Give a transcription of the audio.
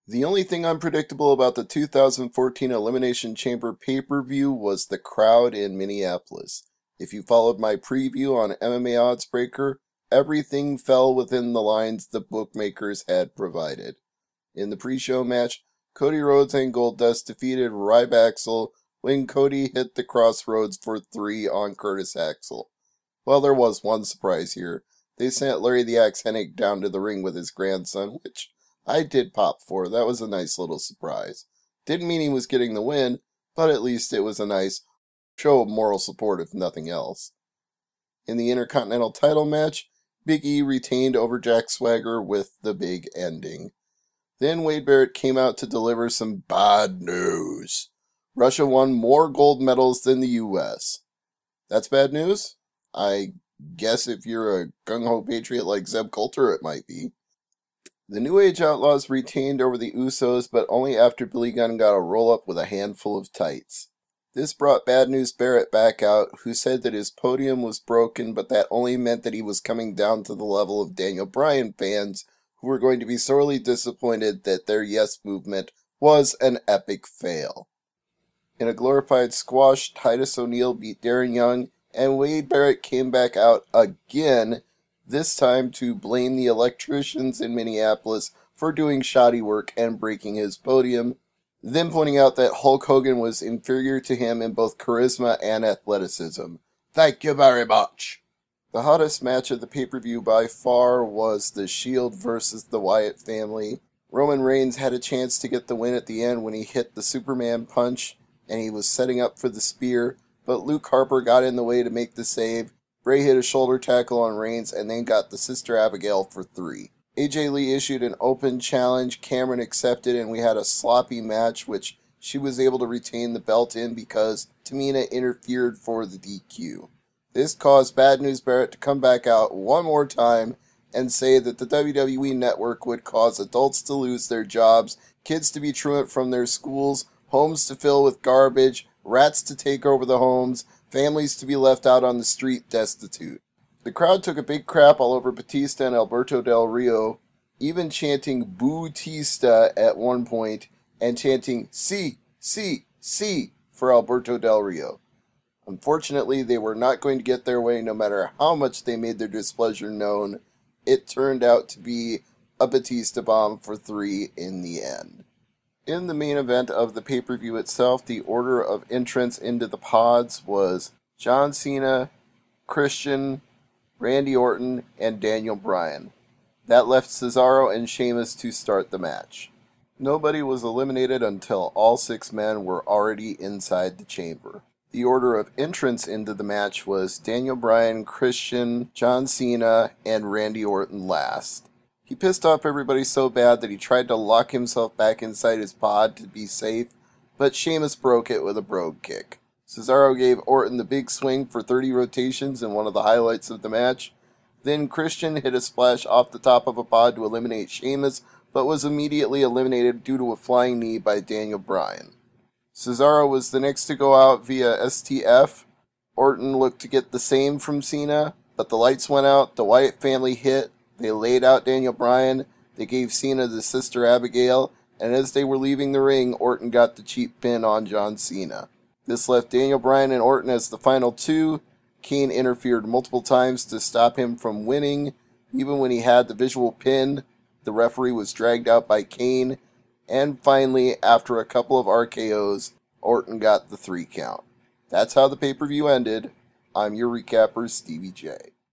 The only thing unpredictable about the 2014 Elimination Chamber pay-per-view was the crowd in Minneapolis. If you followed my preview on MMA Oddsbreaker, everything fell within the lines the bookmakers had provided. In the pre-show match, Cody Rhodes and Goldust defeated Ryback when Cody hit the crossroads for 3 on Curtis Axel. Well, there was one surprise here. They sent Larry the Axe Hennig down to the ring with his grandson, which I did pop for. That was a nice little surprise. Didn't mean he was getting the win, but at least it was a nice show of moral support if nothing else. In the Intercontinental title match, Big E retained over Jack Swagger with the big ending. Then Wade Barrett came out to deliver some bad news. Russia won more gold medals than the U.S. That's bad news? I guess if you're a gung-ho patriot like Zeb Colter, it might be. The New Age Outlaws retained over the Usos, but only after Billy Gunn got a roll-up with a handful of tights. This brought Bad News Barrett back out, who said that his podium was broken, but that only meant that he was coming down to the level of Daniel Bryan fans, who were going to be sorely disappointed that their Yes movement was an epic fail. In a glorified squash, Titus O'Neil beat Darren Young, and Wade Barrett came back out again, this time to blame the electricians in Minneapolis for doing shoddy work and breaking his podium, then pointing out that Hulk Hogan was inferior to him in both charisma and athleticism. Thank you very much. The hottest match of the pay-per-view by far was The Shield versus the Wyatt Family. Roman Reigns had a chance to get the win at the end when he hit the Superman punch, and he was setting up for the spear, but Luke Harper got in the way to make the save. Bray hit a shoulder tackle on Reigns and then got the Sister Abigail for 3. AJ Lee issued an open challenge, Cameron accepted, and we had a sloppy match which she was able to retain the belt in because Tamina interfered for the DQ. This caused Bad News Barrett to come back out one more time and say that the WWE Network would cause adults to lose their jobs, kids to be truant from their schools, homes to fill with garbage, rats to take over the homes, families to be left out on the street destitute. The crowd took a big crap all over Batista and Alberto Del Rio, even chanting Boo-tista at one point and chanting C, C, C for Alberto Del Rio. Unfortunately, they were not going to get their way no matter how much they made their displeasure known. It turned out to be a Batista bomb for 3 in the end. In the main event of the pay-per-view itself, the order of entrance into the pods was John Cena, Christian, Randy Orton, and Daniel Bryan. That left Cesaro and Sheamus to start the match. Nobody was eliminated until all 6 men were already inside the chamber. The order of entrance into the match was Daniel Bryan, Christian, John Cena, and Randy Orton last. He pissed off everybody so bad that he tried to lock himself back inside his pod to be safe, but Sheamus broke it with a brogue kick. Cesaro gave Orton the big swing for 30 rotations in one of the highlights of the match. Then Christian hit a splash off the top of a pod to eliminate Sheamus, but was immediately eliminated due to a flying knee by Daniel Bryan. Cesaro was the next to go out via STF. Orton looked to get the same from Cena, but the lights went out, the Wyatt family hit, they laid out Daniel Bryan, they gave Cena the Sister Abigail, and as they were leaving the ring, Orton got the cheap pin on John Cena. This left Daniel Bryan and Orton as the final 2. Kane interfered multiple times to stop him from winning. Even when he had the visual pin, the referee was dragged out by Kane. And finally, after a couple of RKOs, Orton got the 3 count. That's how the pay-per-view ended. I'm your recapper, Stevie J.